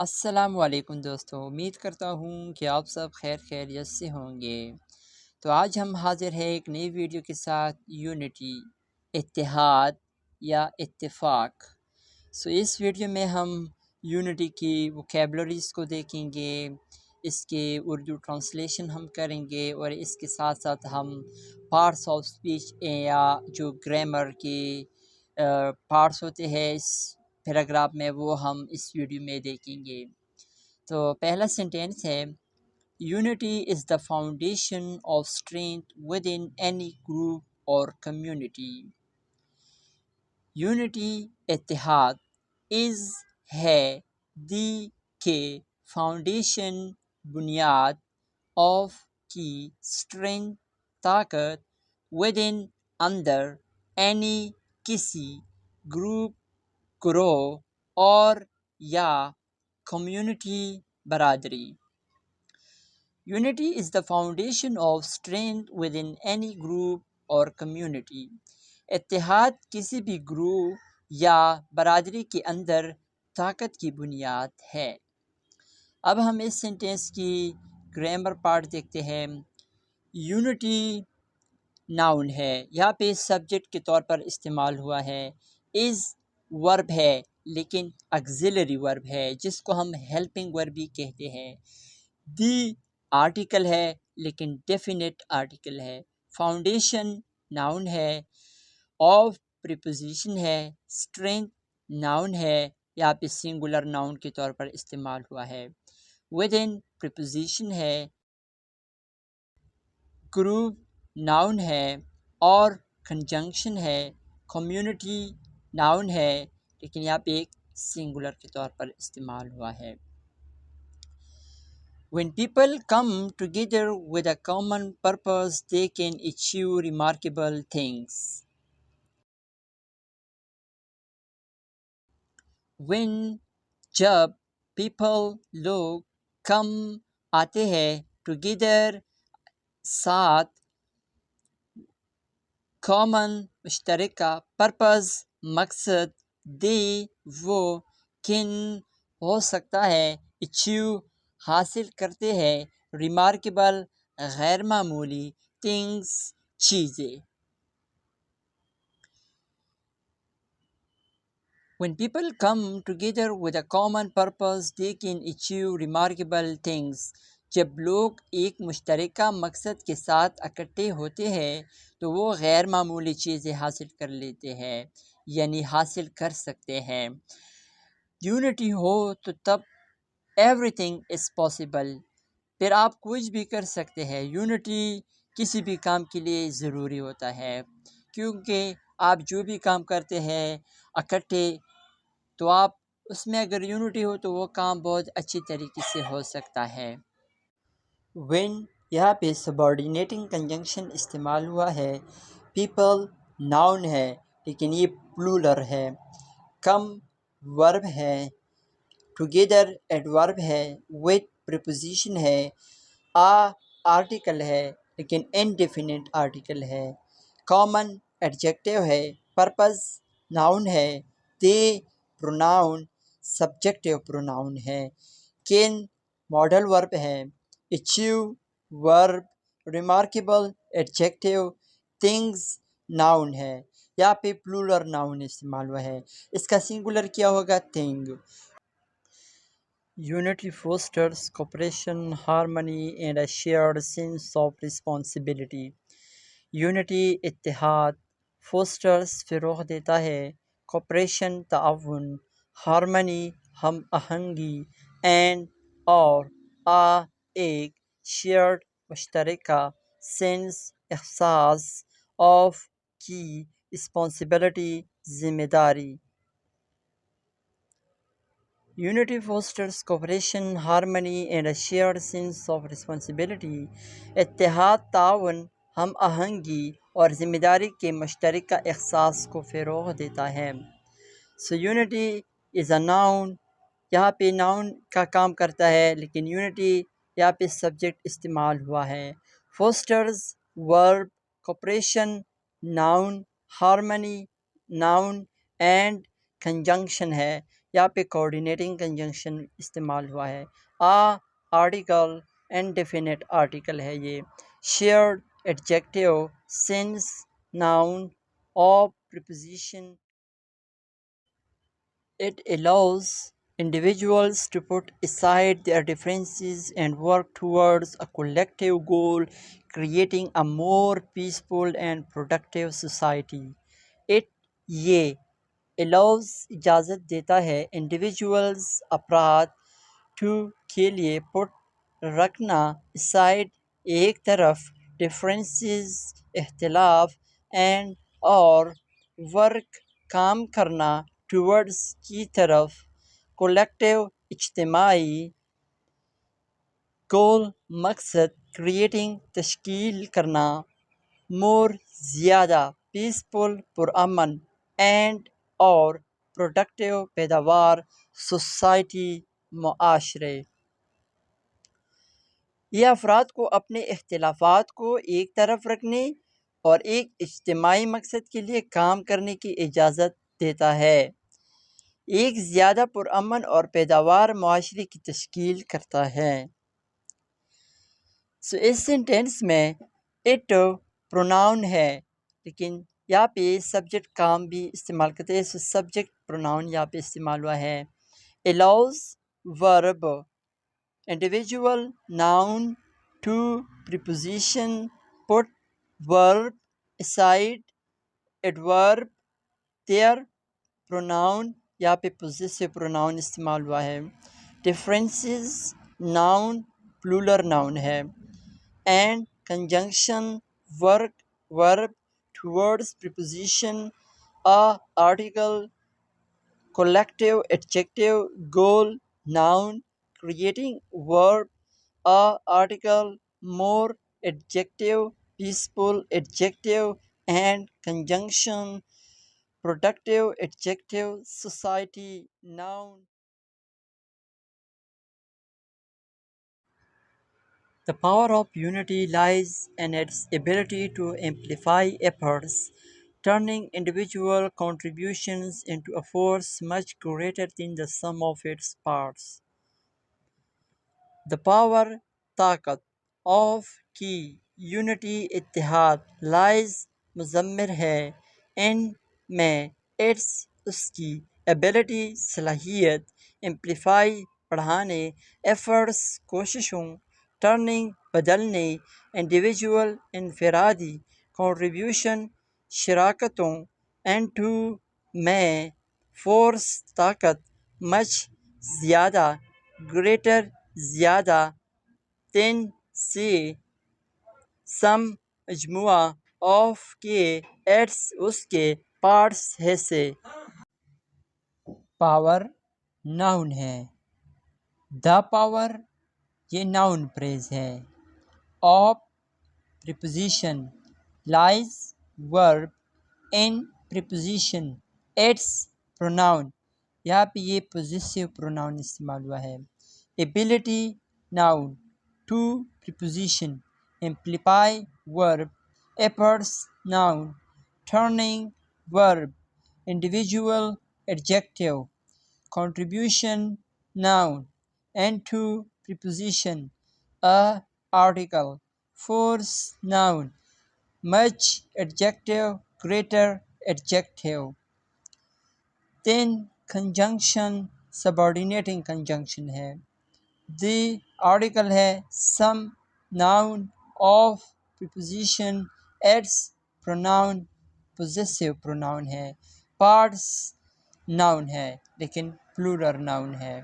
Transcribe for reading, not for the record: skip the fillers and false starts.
السلام علیکم دوستو، امید کرتا ہوں کہ آپ سب خیر خیریت سے ہوں گے۔ تو آج ہم حاضر ہیں ایک نئی ویڈیو کے ساتھ، یونٹی، اتحاد یا اتفاق۔ اس ویڈیو میں ہم یونٹی کی وکیبلریز کو دیکھیں گے، اس کے اردو ٹرانسلیشن ہم کریں گے، اور اس کے ساتھ ساتھ ہم پارٹس آف اسپیچ یا جو گرامر کے پارٹس ہوتے ہیں اس پیراگراف میں، وہ ہم اس ویڈیو میں دیکھیں گے۔ تو پہلا سینٹینس ہے، unity is the foundation of strength with in any group اور کمیونٹی۔ یونٹی اتحاد از ہے دی کے فاؤنڈیشن بنیاد آف کی اسٹرینتھ طاقت ود ان اندر اینی کسی گروپ گروہ اور یا کمیونٹی برادری۔ Unity is the foundation of strength within any group or community۔ اتحاد کسی بھی گروہ یا برادری کے اندر طاقت کی بنیاد ہے۔ اب ہم اس سینٹینس کی گرامر پارٹ دیکھتے ہیں۔ یونٹی ناؤن ہے، یہاں پہ سبجیکٹ کے طور پر استعمال ہوا ہے۔ از ورب ہے لیکن ایگزیلری ورب ہے، جس کو ہم ہیلپنگ ورب بھی کہتے ہیں۔ دی آرٹیکل ہے لیکن ڈیفینٹ آرٹیکل ہے۔ فاؤنڈیشن ناؤن ہے۔ آف پریپوزیشن ہے۔ اسٹرینتھ ناؤن ہے، یہاں پہ سنگولر ناؤن کے طور پر استعمال ہوا ہے۔ ود ان پریپوزیشن ہے۔ گروپ ناؤن ہے اور کنجنکشن ہے۔ کمیونٹی ناؤن ہے لیکن یہاں پہ ایک سنگولر کے طور پر استعمال ہوا ہے۔ When people come together with a common purpose, they can achieve remarkable things۔ When جب people لوگ come آتے ہیں together ساتھ common مشترکہ purpose مقصد they وہ can ہو سکتا ہے achieve حاصل کرتے ہیں remarkable غیر معمولی things چیزیں۔ When people come together with a common purpose, they can achieve remarkable things۔ جب لوگ ایک مشترکہ مقصد کے ساتھ اکٹھے ہوتے ہیں تو وہ غیر معمولی چیزیں حاصل کر لیتے ہیں، یعنی حاصل کر سکتے ہیں۔ یونٹی ہو تو تب ایوری تھنگ از پاسبل، پھر آپ کچھ بھی کر سکتے ہیں۔ یونٹی کسی بھی کام کے لیے ضروری ہوتا ہے، کیونکہ آپ جو بھی کام کرتے ہیں اکٹھے، تو آپ اس میں اگر یونٹی ہو تو وہ کام بہت اچھی طریقے سے ہو سکتا ہے۔ وین یہاں پہ سبارڈینیٹنگ کنجنکشن استعمال ہوا ہے۔ پیپل ناؤن ہے لیکن یہ پلورل ہے۔ کم ورب ہے۔ ٹوگیدر ایڈورب ہے۔ وتھ پریپوزیشن ہے۔ آ آرٹیکل ہے لیکن انڈیفینٹ آرٹیکل ہے۔ کامن ایڈجیکٹیو ہے۔ پرپز ناؤن ہے۔ دے پروناؤن سبجیکٹیو پروناؤن ہے۔ کین ماڈل ورب ہے۔ اچیو ورب۔ Remarkable adjective. تھنگز ناؤن ہے، یہاں پہ پلورل ناؤن استعمال ہوا ہے، اس کا سنگولر کیا ہوگا؟ Thing. Unity fosters cooperation, harmony and a shared sense of responsibility. Unity اتحاد فوسٹرز فروغ دیتا ہے، کوپریشن تعاون، ہارمنی ہم آہنگی، اینڈ اور ایک شیئرڈ مشترکہ، سینس احساس، آف کی رسپانسبلٹی ذمہ داری۔ Unity fosters cooperation, harmony and a shared sense of responsibility۔ اتحاد تعاون، ہم آہنگی اور ذمہ داری کے مشترکہ احساس کو فروغ دیتا ہے۔ So unity is a noun، یہاں پہ ناؤن کا کام کرتا ہے لیکن یونٹی یہاں پہ سبجیکٹ استعمال ہوا ہے۔ Fosters verb, cooperation noun, harmony noun and conjunction ہے، یہاں پہ کوآرڈینیٹنگ کنجنکشن استعمال ہوا ہے. آرٹیکل انڈیفینٹ آرٹیکل ہے یہ. Shared adjective sense noun of preposition. It allows individuals to put aside their differences and work towards a collective goal, creating a more peaceful and productive society. It یہ allows اجازت دیتا ہے individuals افراد to کے لیے put رکھنا aside ایک طرف differences اختلاف and اور work کام کرنا towards کی طرف collective اجتماعی goal مقصد creating تشکیل کرنا more زیادہ peaceful پرامن and اور productive پیداوار society معاشرے. یہ افراد کو اپنے اختلافات کو ایک طرف رکھنے اور ایک اجتماعی مقصد کے لیے کام کرنے کی اجازت دیتا ہے. ایک زیادہ پرامن اور پیداوار معاشرے کی تشکیل کرتا ہے. اس سینٹینس میں اٹ پروناؤن ہے لیکن یہاں پہ سبجیکٹ کام بھی استعمال کرتے ہیں. سبجیکٹ پروناؤن یہاں پہ استعمال ہوا ہے. allows verb individual noun to preposition put verb aside adverb their pronoun یہاں پہ possessive pronoun استعمال ہوا ہے. differences noun plural noun ہے. and conjunction work verb towards preposition a article collective adjective goal noun creating verb a article more adjective peaceful adjective and conjunction productive adjective society noun. The power of unity lies in its ability to amplify efforts, turning individual contributions into a force much greater than the sum of its parts. The power طاقت of کی unity اتحاد lies مضمر ہے in میں its اس کی ability صلاحیت amplify بڑھانے efforts کوششوں turning بدلنے individual انفرادی contribution شراکتوں into میں force طاقت much زیادہ greater زیادہ than سے sum مجموعہ of کے its اس کے parts حصے. پاور ناؤن ہے. دا پاور یہ ناؤن پریز ہے. of preposition lies verb in preposition its pronoun یہاں پہ یہ possessive pronoun استعمال ہوا ہے. ability noun to preposition amplify verb efforts noun turning verb individual adjective contribution noun into preposition a article force noun much adjective greater adjective. then conjunction subordinating conjunction ہے. the article ہے some noun of preposition its pronoun possessive pronoun ہے. parts noun ہے لیکن plural noun ہے.